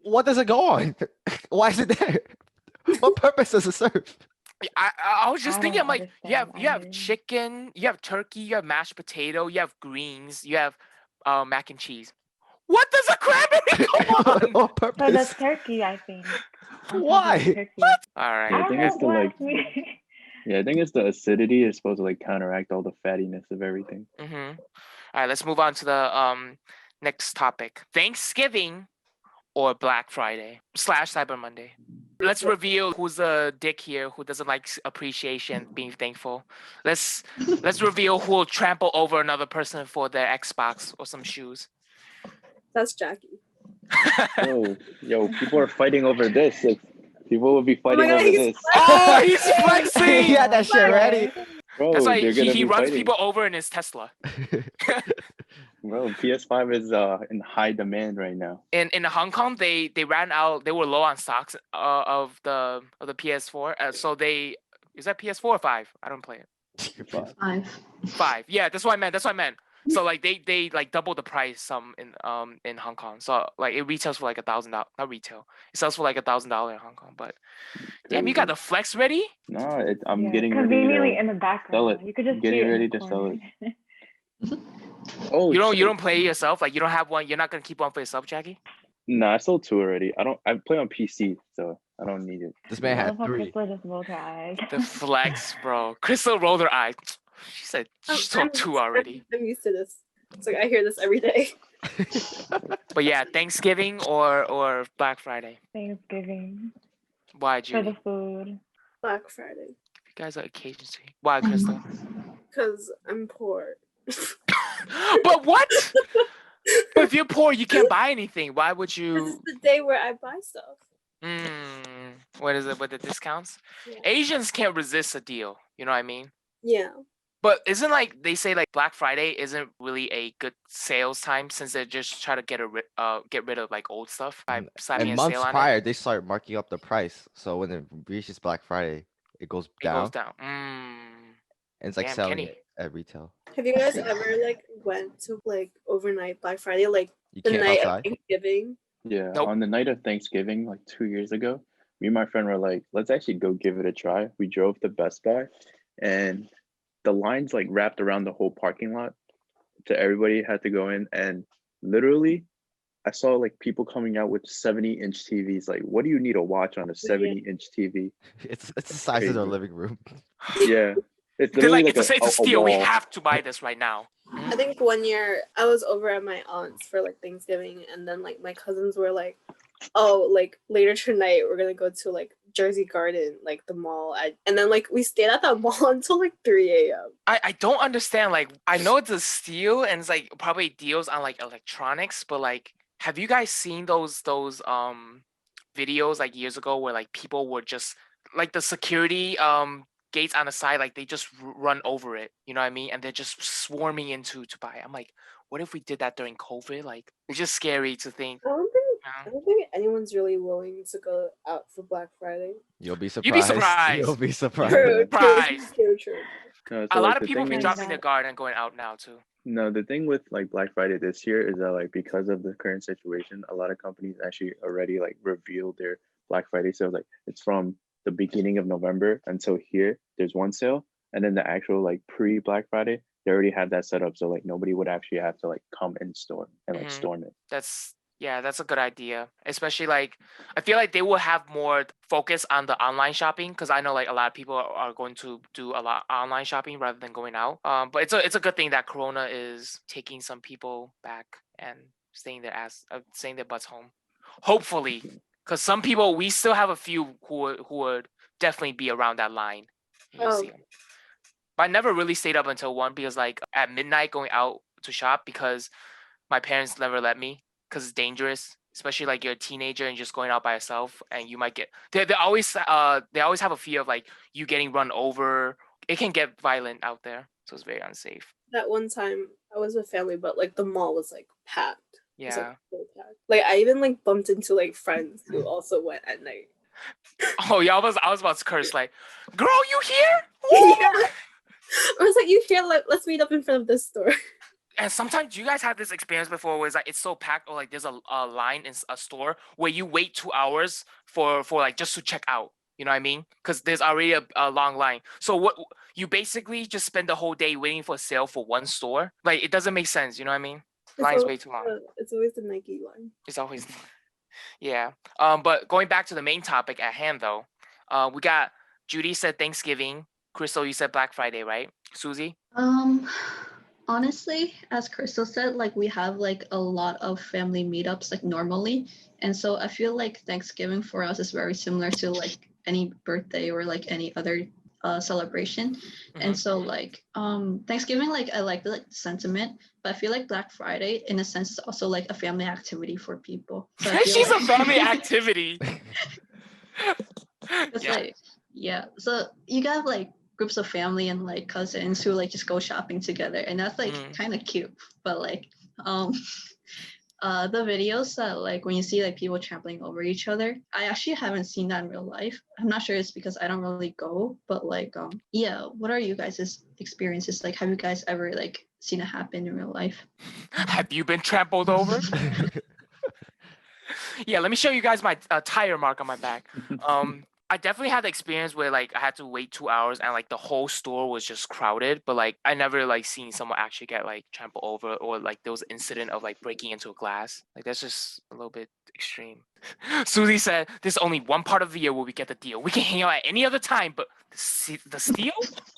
[SPEAKER 7] What does it go on? Why is it there? What purpose does it serve?
[SPEAKER 1] I was just
[SPEAKER 2] I
[SPEAKER 1] thinking, I'm
[SPEAKER 2] don't
[SPEAKER 1] like, you have
[SPEAKER 2] understand
[SPEAKER 1] chicken, you have turkey, you have mashed potato, you have greens, you have mac and cheese. What does a cranberry go on?
[SPEAKER 7] What
[SPEAKER 2] For the
[SPEAKER 7] purpose?
[SPEAKER 2] turkey, I think.
[SPEAKER 7] Why?
[SPEAKER 2] Turkey.
[SPEAKER 1] All
[SPEAKER 4] Yeah,
[SPEAKER 1] right.
[SPEAKER 4] I think it's the like.
[SPEAKER 2] me.
[SPEAKER 4] Yeah, I think it's the acidity is supposed to like counteract all the fattiness of everything.
[SPEAKER 1] Mm-hmm. All right, let's move on to the next topic. Thanksgiving or Black Friday / Cyber Monday. Let's reveal who's a dick here who doesn't like appreciation, being thankful. Let's reveal who will trample over another person for their Xbox or some shoes.
[SPEAKER 6] That's Jackie.
[SPEAKER 4] Yo, people are fighting over this. Like, people will be fighting
[SPEAKER 6] God,
[SPEAKER 4] over
[SPEAKER 6] he's
[SPEAKER 4] this.
[SPEAKER 1] Oh, he's flexing!
[SPEAKER 7] He had that shit ready.
[SPEAKER 4] Bro,
[SPEAKER 1] That's why
[SPEAKER 4] they're gonna
[SPEAKER 1] he
[SPEAKER 4] be
[SPEAKER 1] runs
[SPEAKER 4] fighting.
[SPEAKER 1] people over in his Tesla.
[SPEAKER 4] Bro, PS5 is in high demand right now.
[SPEAKER 1] In Hong Kong, they ran out. They were low on stocks of the PS4. So is that PS4 or 5? I don't play it.
[SPEAKER 5] 5.
[SPEAKER 1] 5. Yeah, that's what I meant. So like they like double the price in Hong Kong. So like it retails for like $1,000. Not retail. It sells for like $1,000 in Hong Kong. But damn, you got the flex ready?
[SPEAKER 4] No, I'm
[SPEAKER 2] Yeah,
[SPEAKER 4] getting ready
[SPEAKER 2] conveniently
[SPEAKER 4] to
[SPEAKER 2] in the background.
[SPEAKER 4] sell it.
[SPEAKER 2] You could just
[SPEAKER 4] Getting
[SPEAKER 2] see it
[SPEAKER 4] ready
[SPEAKER 2] in the
[SPEAKER 4] to sell
[SPEAKER 2] corner.
[SPEAKER 4] it. Oh,
[SPEAKER 1] You
[SPEAKER 4] shit.
[SPEAKER 1] don't play it yourself? Like you don't have one? You're not gonna keep one for yourself, Jackie?
[SPEAKER 4] Nah, I sold 2 already. I play on PC, so I don't need it.
[SPEAKER 7] This man
[SPEAKER 2] I
[SPEAKER 7] had
[SPEAKER 2] love how
[SPEAKER 7] 3.
[SPEAKER 2] Crystal just rolled her eyes.
[SPEAKER 1] The flex, bro. Crystal rolled her eyes. She said she sold 2 already.
[SPEAKER 6] I'm used to this. It's like I hear this every day.
[SPEAKER 1] But yeah, Thanksgiving or Black Friday.
[SPEAKER 2] Thanksgiving
[SPEAKER 1] Why,
[SPEAKER 2] for
[SPEAKER 1] Judy?
[SPEAKER 2] the food.
[SPEAKER 6] Black Friday.
[SPEAKER 1] You guys are occasions. Why, Crystal?
[SPEAKER 6] Because I'm poor.
[SPEAKER 1] But what? But if you're poor, you can't buy anything. Why would
[SPEAKER 6] This is
[SPEAKER 1] you?
[SPEAKER 6] the day where I buy stuff.
[SPEAKER 1] What is it with the discounts?
[SPEAKER 6] Yeah.
[SPEAKER 1] Asians can't resist a deal. You know what I mean?
[SPEAKER 6] Yeah.
[SPEAKER 1] But isn't like they say like Black Friday isn't really a good sales time since they just try to get rid of like old stuff by slapping
[SPEAKER 7] And
[SPEAKER 1] a
[SPEAKER 7] months
[SPEAKER 1] sale on
[SPEAKER 7] prior, they start marking up the price. So when it reaches Black Friday, it goes
[SPEAKER 1] it. It
[SPEAKER 7] down.
[SPEAKER 1] goes down.
[SPEAKER 7] And it's like
[SPEAKER 1] Damn,
[SPEAKER 7] selling
[SPEAKER 1] Kenny.
[SPEAKER 7] it at retail.
[SPEAKER 6] Have you guys ever like went to like overnight Black Friday, like
[SPEAKER 7] You
[SPEAKER 6] the
[SPEAKER 7] can't
[SPEAKER 6] night
[SPEAKER 7] outside.
[SPEAKER 6] of Thanksgiving?
[SPEAKER 4] Yeah,
[SPEAKER 1] Nope.
[SPEAKER 4] on the night of Thanksgiving, like 2 years ago, me and my friend were like, let's actually go give it a try. We drove to Best Buy, and the lines like wrapped around the whole parking lot. So everybody had to go in, and literally, I saw like people coming out with 70-inch TVs. Like, what do you need to watch on a 70-inch TV?
[SPEAKER 7] It's the size of their
[SPEAKER 4] Crazy.
[SPEAKER 7] living room.
[SPEAKER 4] Yeah, it's
[SPEAKER 1] They're
[SPEAKER 4] literally
[SPEAKER 1] like,
[SPEAKER 4] like
[SPEAKER 1] it's a
[SPEAKER 4] a
[SPEAKER 1] steal. We
[SPEAKER 4] wall.
[SPEAKER 1] have to buy this right now.
[SPEAKER 6] I think one year I was over at my aunt's for like Thanksgiving, and then like my cousins were like, "Oh, like later tonight we're gonna go to like Jersey Garden, like the mall," and then like we stayed at that mall until like 3 a.m.
[SPEAKER 1] I don't understand. Like, I know it's a steal and it's like probably deals on like electronics, but like, have you guys seen those videos like years ago where like people were just like the security gates on the side, like they just run over it, you know what I mean? And they're just swarming into to buy. I'm like, what if we did that during COVID? Like, it's just scary to think.
[SPEAKER 6] I don't think anyone's really willing to go out for Black Friday.
[SPEAKER 7] You'll be surprised.
[SPEAKER 1] You'd be surprised.
[SPEAKER 7] You'll be surprised.
[SPEAKER 6] True.
[SPEAKER 4] No,
[SPEAKER 1] A
[SPEAKER 4] so,
[SPEAKER 1] lot
[SPEAKER 4] like,
[SPEAKER 1] of
[SPEAKER 4] the
[SPEAKER 1] people
[SPEAKER 4] thing
[SPEAKER 1] be
[SPEAKER 4] is-
[SPEAKER 1] dropping their guard and going out now too.
[SPEAKER 4] No, the thing with like Black Friday this year is that like because of the current situation, a lot of companies actually already like revealed their Black Friday sales. Like it's from the beginning of November until here. There's one sale, and then the actual like pre-Black Friday, they already had that set up, so like nobody would actually have to like come in store and like
[SPEAKER 1] Mhm.
[SPEAKER 4] storm it.
[SPEAKER 1] That's Yeah, that's a good idea. Especially like I feel like they will have more focus on the online shopping because I know like a lot of people are going to do a lot online shopping rather than going out. But it's a good thing that Corona is taking some people back and staying their butts home. Hopefully, because some people we still have a few who would definitely be around that line. You
[SPEAKER 6] Oh,
[SPEAKER 1] see 'em. But I never really stayed up until 1 because like at midnight going out to shop because my parents never let me because it's dangerous, especially like you're a teenager and just going out by yourself and you might get they always have a fear of like you getting run over. It can get violent out there, so it's very unsafe.
[SPEAKER 6] that one time I was with family, but like the mall was like packed. It was, like,
[SPEAKER 1] Yeah.
[SPEAKER 6] so packed. Like I even like bumped into like friends who also went at night.
[SPEAKER 1] Oh yeah, I was about to curse like, girl, you here?
[SPEAKER 6] Yeah. I was like, you here? Like, let's meet up in front of this store.
[SPEAKER 1] And sometimes you guys had this experience before where it's like it's so packed or like there's a line in a store where you wait 2 hours for like just to check out. You know what I mean? Because there's already a long line. So what you basically just spend the whole day waiting for a sale for one store. Like it doesn't make sense. You know what I mean? Line's way too long.
[SPEAKER 6] It's always the Nike line.
[SPEAKER 1] It's always yeah. But going back to the main topic at hand though, we got Judy said Thanksgiving. Crystal, you said Black Friday, right? Susie?
[SPEAKER 5] Honestly, as Crystal said, like we have like a lot of family meetups like normally. And so I feel like Thanksgiving for us is very similar to like any birthday or like any other celebration. And so like Thanksgiving, like I like the like sentiment, but I feel like Black Friday in a sense is also like a family activity for people. So I feel
[SPEAKER 1] She's a
[SPEAKER 5] like-
[SPEAKER 1] family activity.
[SPEAKER 5] It's
[SPEAKER 1] Yeah.
[SPEAKER 5] like, yeah. So you got like groups of family and like cousins who like just go shopping together, and that's like kind of cute. But like, the videos that like when you see like people trampling over each other, I actually haven't seen that in real life. I'm not sure it's because I don't really go, but like, yeah. What are you guys' experiences? Like, have you guys ever like seen it happen in real life?
[SPEAKER 1] Have you been trampled over? Yeah, let me show you guys my tire mark on my back. I definitely had the experience where like I had to wait 2 hours and like the whole store was just crowded, but like I never like seen someone actually get like trampled over or like there was an incident of like breaking into a glass. Like that's just a little bit extreme. Susie said, "There's only one part of the year where we get the deal. We can hang out at any other time, but the steal,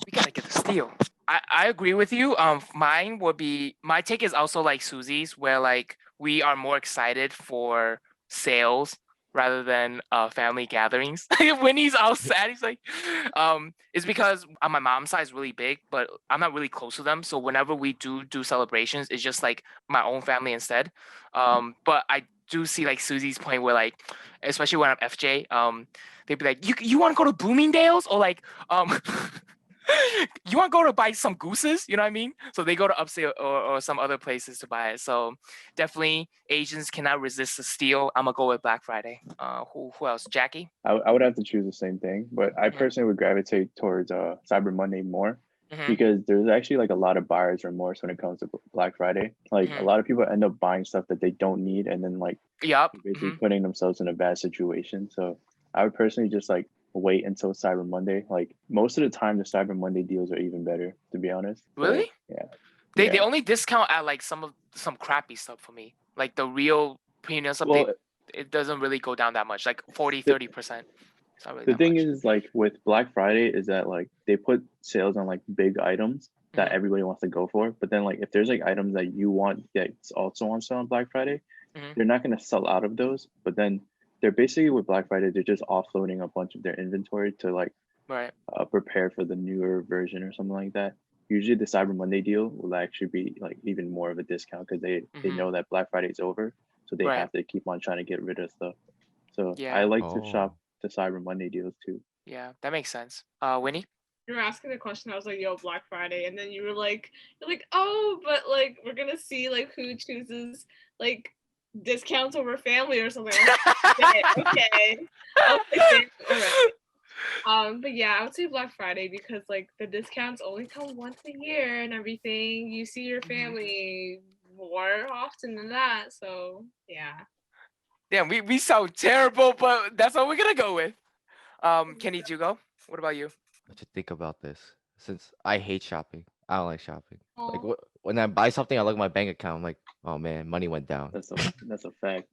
[SPEAKER 1] we gotta get the steal." I agree with you. Mine would be my take is also like Susie's, where like we are more excited for sales rather than family gatherings. When he's all sad, he's like, it's because on my mom's side is really big, but I'm not really close to them. So whenever we do celebrations, it's just like my own family instead. But I do see like Susie's point where like, especially when I'm FJ, they'd be like, you want to go to Bloomingdale's or like, you want to go to buy some gooses, you know what I mean? So they go to Upstate or some other places to buy it. So definitely Asians cannot resist the steal. I'm gonna go with Black Friday. Who else? Jackie?
[SPEAKER 4] I would have to choose the same thing, but I
[SPEAKER 1] Mhm.
[SPEAKER 4] personally would gravitate towards Cyber Monday more
[SPEAKER 1] Mhm.
[SPEAKER 4] because there's actually like a lot of buyer's remorse when it comes to Black Friday. Like a
[SPEAKER 1] Mhm.
[SPEAKER 4] lot of people end up buying stuff that they don't need and then like
[SPEAKER 1] Yup.
[SPEAKER 4] basically putting themselves in a bad situation. So I would personally just like wait until Cyber Monday. Like most of the time, the Cyber Monday deals are even better, to be honest. So,
[SPEAKER 1] Really?
[SPEAKER 4] yeah.
[SPEAKER 1] They only discount at like some crappy stuff for me. Like the real premium stuff,
[SPEAKER 4] Well,
[SPEAKER 1] it doesn't really go down that much. Like 40,
[SPEAKER 4] The-
[SPEAKER 1] 30%. It's not really
[SPEAKER 4] the
[SPEAKER 1] that
[SPEAKER 4] thing
[SPEAKER 1] much.
[SPEAKER 4] is, like with Black Friday, is that like they put sales on like big items that
[SPEAKER 1] Mhm.
[SPEAKER 4] everybody wants to go for. But then like if there's like items that you want that's also on sale on Black Friday,
[SPEAKER 1] Mhm.
[SPEAKER 4] they're not gonna sell out of those. But then they're basically with Black Friday, they're just offloading a bunch of their inventory to like
[SPEAKER 1] Right.
[SPEAKER 4] prepare for the newer version or something like that. Usually the Cyber Monday deal will actually be like even more of a discount because they
[SPEAKER 1] Mhm.
[SPEAKER 4] know that Black Friday is over, so they
[SPEAKER 1] Right.
[SPEAKER 4] have to keep on trying to get rid of stuff. So
[SPEAKER 1] Yeah.
[SPEAKER 4] I like to
[SPEAKER 7] Oh.
[SPEAKER 4] shop the Cyber Monday deals too.
[SPEAKER 1] Yeah, that makes sense. Winnie?
[SPEAKER 3] You were asking the question, I was like, yo, Black Friday, and then you're like, oh, but like we're gonna see like who chooses like discounts over family or something. Okay. I was like, all right. But yeah, I would say Black Friday because like the discounts only come once a year and everything. You see your family more often than that, so yeah.
[SPEAKER 1] Damn, we sound terrible, but that's what we're gonna go with. Kenny, do you go? What about you?
[SPEAKER 7] What you think about this? Since I hate shopping, I don't like shopping. Like
[SPEAKER 3] Aw.
[SPEAKER 7] when I buy something, I look at my bank account. I'm like, Oh man, money went down.
[SPEAKER 4] That's a fact.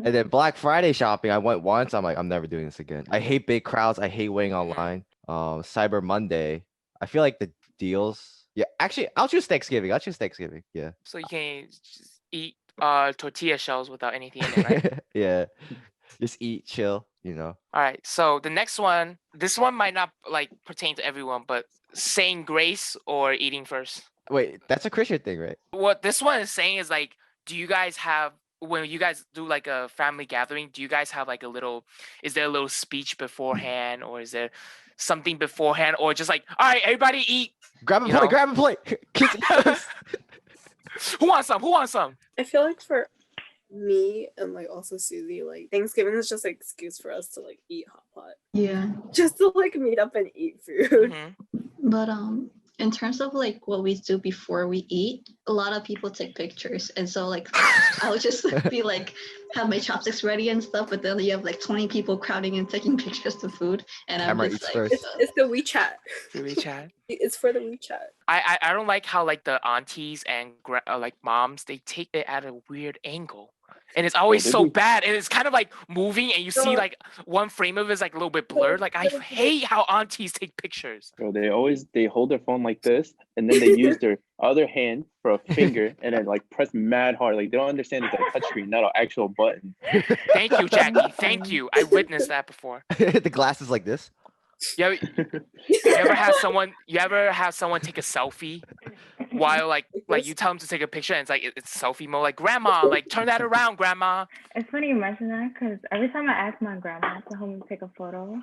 [SPEAKER 7] And then Black Friday shopping, I went once. I'm like, I'm never doing this again. I hate big crowds. I hate waiting online. Cyber Monday. I feel like the deals. Yeah, actually, I'll choose Thanksgiving. Yeah.
[SPEAKER 1] So you can just eat tortilla shells without anything in it, right?
[SPEAKER 7] Yeah. Just eat, chill,
[SPEAKER 1] All right. So the next one, this one might not like pertain to everyone, but saying grace or eating first.
[SPEAKER 7] Wait, that's a Christian thing, right?
[SPEAKER 1] What this one is saying is like, do you guys have when you guys do like a family gathering, do you guys have like is there a little speech beforehand, or is there something beforehand, or just like, all right, everybody eat?
[SPEAKER 7] Grab a
[SPEAKER 1] You
[SPEAKER 7] plate,
[SPEAKER 1] know?
[SPEAKER 7] grab a plate. Kids eat first.
[SPEAKER 1] Who wants some? Who wants some?
[SPEAKER 6] I feel like for me and like also Susie, like Thanksgiving is just an excuse for us to like eat hot pot.
[SPEAKER 5] Yeah.
[SPEAKER 6] Just to like meet up and eat food.
[SPEAKER 1] Mhm.
[SPEAKER 5] But in terms of like what we do before we eat, a lot of people take pictures, and so like I'll just be like have my chopsticks ready and stuff, but then you have like 20 people crowding and taking pictures of food, and I'm
[SPEAKER 7] Camera
[SPEAKER 5] just
[SPEAKER 7] eats
[SPEAKER 5] like,
[SPEAKER 7] first.
[SPEAKER 6] It's the WeChat.
[SPEAKER 1] Do we chat?
[SPEAKER 6] It's for the WeChat.
[SPEAKER 1] I don't like how like the aunties and like moms, they take it at a weird angle, and it's always
[SPEAKER 4] they
[SPEAKER 1] so
[SPEAKER 4] do.
[SPEAKER 1] bad, and it's kind of like moving, and you see
[SPEAKER 6] No.
[SPEAKER 1] like one frame of it is like a little bit blurred. Like I hate how aunties take pictures.
[SPEAKER 4] Bro, they hold their phone like this, and then they use their other hand for a finger, and then like press mad hard. Like they don't understand it's a touchscreen, not an actual button.
[SPEAKER 1] Thank you, Jackie. Thank you. I witnessed that before.
[SPEAKER 7] The glass is like this.
[SPEAKER 1] You ever have someone take a selfie while like you tell them to take a picture, and it's like it's selfie mode. Like, grandma, like turn that around, grandma.
[SPEAKER 2] It's funny you mention that because every time I ask my grandma to help me take a photo,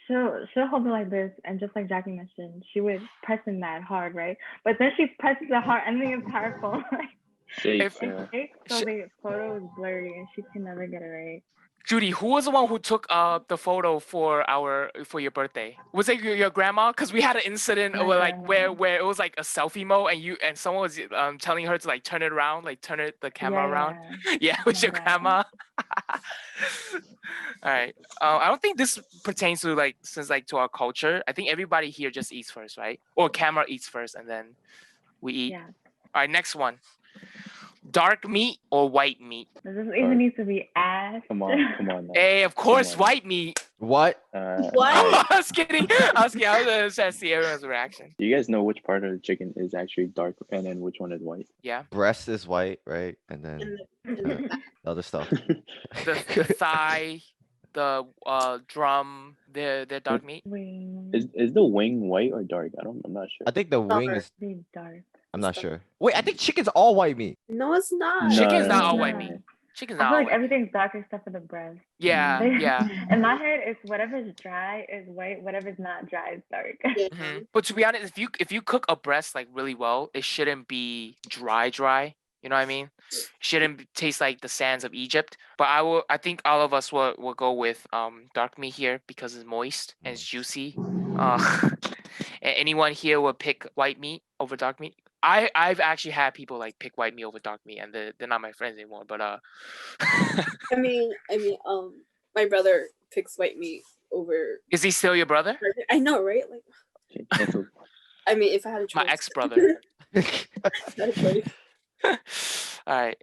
[SPEAKER 2] she'll hold it like this, and just like Jackie mentioned, she would press it mad hard, right? But then she presses it hard, and the entire phone like
[SPEAKER 4] Shakes,
[SPEAKER 1] If-
[SPEAKER 4] yeah.
[SPEAKER 2] shakes, so the photo is blurry, and she can never get it right.
[SPEAKER 1] Judy, who was the one who took the photo for your birthday? Was it your grandma? Because we had an incident
[SPEAKER 2] My
[SPEAKER 1] where like
[SPEAKER 2] grandma.
[SPEAKER 1] where it was like a selfie mode, and someone was telling her to like turn it around, like turn the camera around. Yeah, it was
[SPEAKER 2] My
[SPEAKER 1] your
[SPEAKER 2] grandma.
[SPEAKER 1] grandma. All right. I don't think this pertains to like to our culture. I think everybody here just eats first, right? Or camera eats first, and then we eat.
[SPEAKER 2] Yeah.
[SPEAKER 1] All right, next one. Dark meat or white meat?
[SPEAKER 2] Does this even need to be asked?
[SPEAKER 4] Come on now.
[SPEAKER 1] Hey, of course,
[SPEAKER 4] on.
[SPEAKER 1] white meat.
[SPEAKER 7] What?
[SPEAKER 6] What?
[SPEAKER 1] I was kidding. I was just trying to see everyone's reaction.
[SPEAKER 4] You guys know which part of the chicken is actually dark, and then which one is white?
[SPEAKER 1] Yeah.
[SPEAKER 7] Breast is white, right? And then
[SPEAKER 6] In the
[SPEAKER 7] the other stuff.
[SPEAKER 1] The thigh, the drum, the dark meat.
[SPEAKER 2] Wing.
[SPEAKER 4] Is the wing white or dark? I'm not sure.
[SPEAKER 7] I think the wing
[SPEAKER 6] Dark.
[SPEAKER 7] is.
[SPEAKER 2] Be dark.
[SPEAKER 7] I'm not sure. Wait, I think chicken's all white meat.
[SPEAKER 6] No, it's not.
[SPEAKER 4] No,
[SPEAKER 1] Chicken's
[SPEAKER 4] no,
[SPEAKER 1] not
[SPEAKER 4] no,
[SPEAKER 1] all
[SPEAKER 4] no,
[SPEAKER 1] white
[SPEAKER 4] no.
[SPEAKER 1] meat. Chicken's
[SPEAKER 2] I
[SPEAKER 1] not
[SPEAKER 2] feel
[SPEAKER 1] all
[SPEAKER 2] like
[SPEAKER 1] white.
[SPEAKER 2] everything's dark except for the breast.
[SPEAKER 1] Yeah, yeah.
[SPEAKER 2] In my head, it's whatever's dry is white, whatever's not dry is dark.
[SPEAKER 6] Yeah.
[SPEAKER 1] Mhm. But to be honest, if you cook a breast like really well, it shouldn't be dry. You know what I mean? Shouldn't taste like the sands of Egypt. But I think all of us will go with dark meat here because it's moist and it's juicy. Anyone here will pick white meat over dark meat? I've actually had people like pick white meat over dark meat, and they're not my friends anymore. But
[SPEAKER 6] I mean, my brother picks white meat over.
[SPEAKER 1] is he still your brother?
[SPEAKER 6] I know, right? Like,
[SPEAKER 4] Okay, cancel.
[SPEAKER 6] I mean, if I had a choice.
[SPEAKER 1] My ex-brother.
[SPEAKER 6] If I had a choice.
[SPEAKER 1] All right.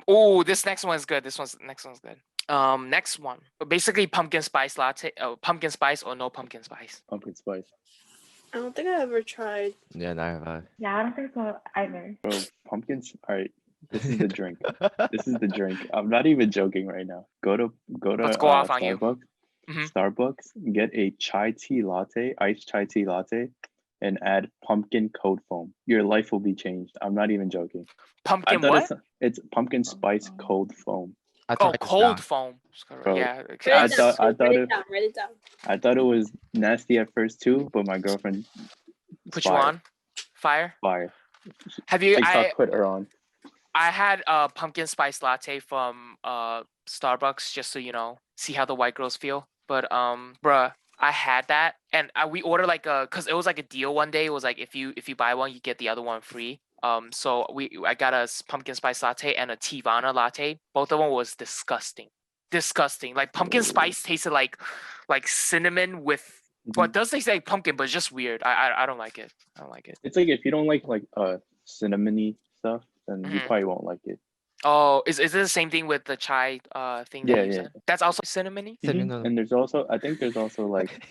[SPEAKER 1] Oh, this next one's good. Next one's good. Next one. Basically, pumpkin spice latte. Pumpkin spice or no pumpkin spice.
[SPEAKER 4] Pumpkin spice.
[SPEAKER 6] I don't think I ever tried.
[SPEAKER 7] Yeah, neither have I.
[SPEAKER 2] Yeah, I don't think so either.
[SPEAKER 4] Bro, pumpkins. All right, this is the drink. This is the drink. I'm not even joking right now. Go to
[SPEAKER 1] Let's go off on you.
[SPEAKER 4] Starbucks.
[SPEAKER 1] Mhm.
[SPEAKER 4] Starbucks. Get a chai tea latte, iced chai tea latte, and add pumpkin cold foam. Your life will be changed. I'm not even joking.
[SPEAKER 1] Pumpkin
[SPEAKER 4] thought
[SPEAKER 1] what?
[SPEAKER 4] it's pumpkin spice cold foam.
[SPEAKER 7] I
[SPEAKER 1] Oh,
[SPEAKER 7] tried this
[SPEAKER 1] cold
[SPEAKER 7] down.
[SPEAKER 1] foam.
[SPEAKER 4] Bro,
[SPEAKER 1] Yeah.
[SPEAKER 4] I
[SPEAKER 6] Write it
[SPEAKER 4] thought-
[SPEAKER 6] down.
[SPEAKER 4] I thought
[SPEAKER 6] Write
[SPEAKER 4] it-
[SPEAKER 6] it down. Write it down.
[SPEAKER 4] I thought it was nasty at first too, but my girlfriend
[SPEAKER 1] Put you on fire.
[SPEAKER 4] fire.
[SPEAKER 1] Have you?
[SPEAKER 4] TikTok put her on.
[SPEAKER 1] I had a pumpkin spice latte from Starbucks just to see how the white girls feel. But bruh, I had that, and we ordered like cause it was like a deal one day. It was like if you buy one, you get the other one free. So I got a pumpkin spice latte and a Tivana latte. Both of them was disgusting. Like pumpkin spice tasted like cinnamon with. Well, it does taste like pumpkin, but it's just weird. I don't like it.
[SPEAKER 4] It's like if you don't like cinnamony stuff, then you
[SPEAKER 1] Mhm.
[SPEAKER 4] probably won't like it.
[SPEAKER 1] Oh, is it the same thing with the chai thing that
[SPEAKER 4] Yeah,
[SPEAKER 1] you
[SPEAKER 4] yeah.
[SPEAKER 1] said? That's also cinnamony?
[SPEAKER 7] Cinnamon.
[SPEAKER 4] And there's also, I think there's also like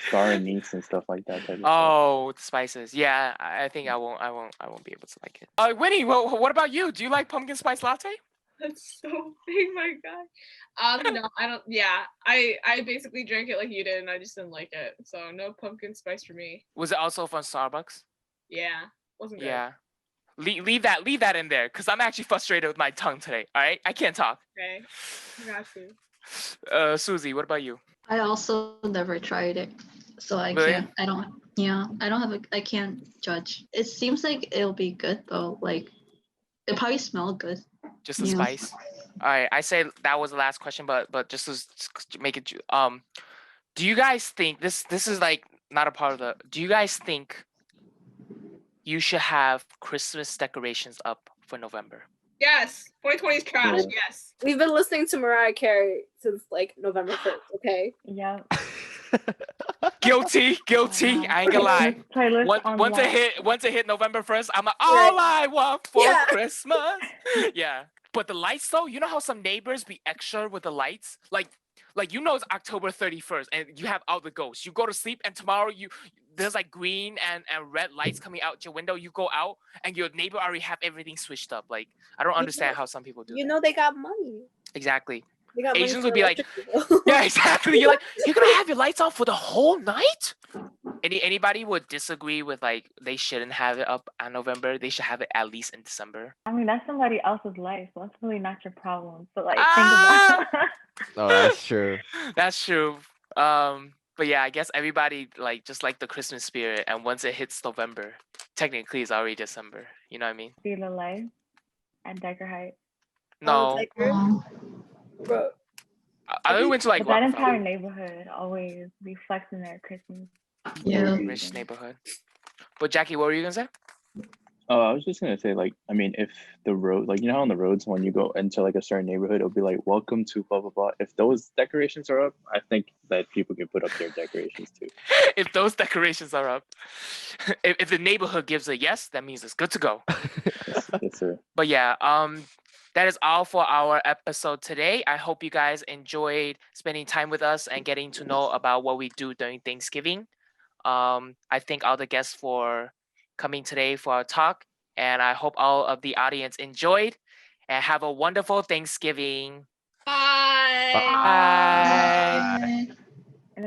[SPEAKER 4] star anise and stuff like that type of stuff.
[SPEAKER 1] Oh, the spices. Yeah, I think I won't be able to like it. Winnie, what about you? Do you like pumpkin spice latte?
[SPEAKER 3] That's so big, my god. No, I don't. Yeah, I basically drank it like you did, and I just didn't like it. So no pumpkin spice for me.
[SPEAKER 1] Was it also from Starbucks?
[SPEAKER 3] Yeah, wasn't good.
[SPEAKER 1] Yeah. Leave that in there, because I'm actually frustrated with my tongue today. All right, I can't talk.
[SPEAKER 3] Okay, got you.
[SPEAKER 1] Susie, what about you?
[SPEAKER 5] I also never tried it, so I
[SPEAKER 1] Really?
[SPEAKER 5] can't. I don't. Yeah, I don't have. I can't judge. It seems like it'll be good though. Like it probably smell good.
[SPEAKER 1] Just the
[SPEAKER 5] Yeah.
[SPEAKER 1] spice. All right, I say that was the last question, but just to make it do you guys think this is like not a part of the, do you guys think you should have Christmas decorations up for November?
[SPEAKER 3] Yes, 2020 is trash.
[SPEAKER 6] Yeah.
[SPEAKER 3] Yes.
[SPEAKER 6] We've been listening to Mariah Carey since like November 1st, okay?
[SPEAKER 2] Yep.
[SPEAKER 1] Guilty. I ain't gonna lie.
[SPEAKER 2] Playlist on
[SPEAKER 1] Once
[SPEAKER 2] lock.
[SPEAKER 1] it hit November 1st, I'm like, all I want for
[SPEAKER 6] Yeah.
[SPEAKER 1] Christmas. Yeah. But the lights though, you know how some neighbors be extra with the lights? Like you know it's October 31st and you have all the ghosts. You go to sleep and tomorrow there's like green and red lights coming out your window. You go out and your neighbor already have everything switched up. Like I don't understand how some people do
[SPEAKER 6] You
[SPEAKER 1] that.
[SPEAKER 6] know they got money.
[SPEAKER 1] Exactly.
[SPEAKER 6] They got
[SPEAKER 1] Asians
[SPEAKER 6] money
[SPEAKER 1] would be like,
[SPEAKER 6] like,
[SPEAKER 1] yeah, exactly. You're like, you're gonna have your lights off for the whole night? Anybody would disagree with like they shouldn't have it up on November. They should have it at least in December.
[SPEAKER 2] I mean, that's somebody else's life. So that's really not your problem. So like,
[SPEAKER 1] Ah!
[SPEAKER 2] think about.
[SPEAKER 7] Oh, that's true.
[SPEAKER 1] That's true. But yeah, I guess everybody like just like the Christmas spirit, and once it hits November, technically it's already December. You know what I mean?
[SPEAKER 2] Feel the life and Decker Heights.
[SPEAKER 1] No,
[SPEAKER 6] bro.
[SPEAKER 1] I only went to like
[SPEAKER 2] But that
[SPEAKER 1] Rockefeller.
[SPEAKER 2] entire neighborhood always reflects in their Christmas.
[SPEAKER 5] Yeah.
[SPEAKER 1] Rich neighborhood. But Jackie, what were you gonna say?
[SPEAKER 4] Oh, I was just gonna say, like, I mean, if the road, like, you know, how on the roads when you go into like a certain neighborhood, it'll be like, "Welcome to blah blah blah." If those decorations are up, I think that people can put up their decorations too.
[SPEAKER 1] If those decorations are up, if the neighborhood gives a yes, that means it's good to go.
[SPEAKER 4] Yes, sir.
[SPEAKER 1] But yeah, that is all for our episode today. I hope you guys enjoyed spending time with us and getting to know about what we do during Thanksgiving. I thank all the guests for coming today for our talk, and I hope all of the audience enjoyed. And have a wonderful Thanksgiving.
[SPEAKER 3] Bye.
[SPEAKER 1] Bye.
[SPEAKER 5] Bye.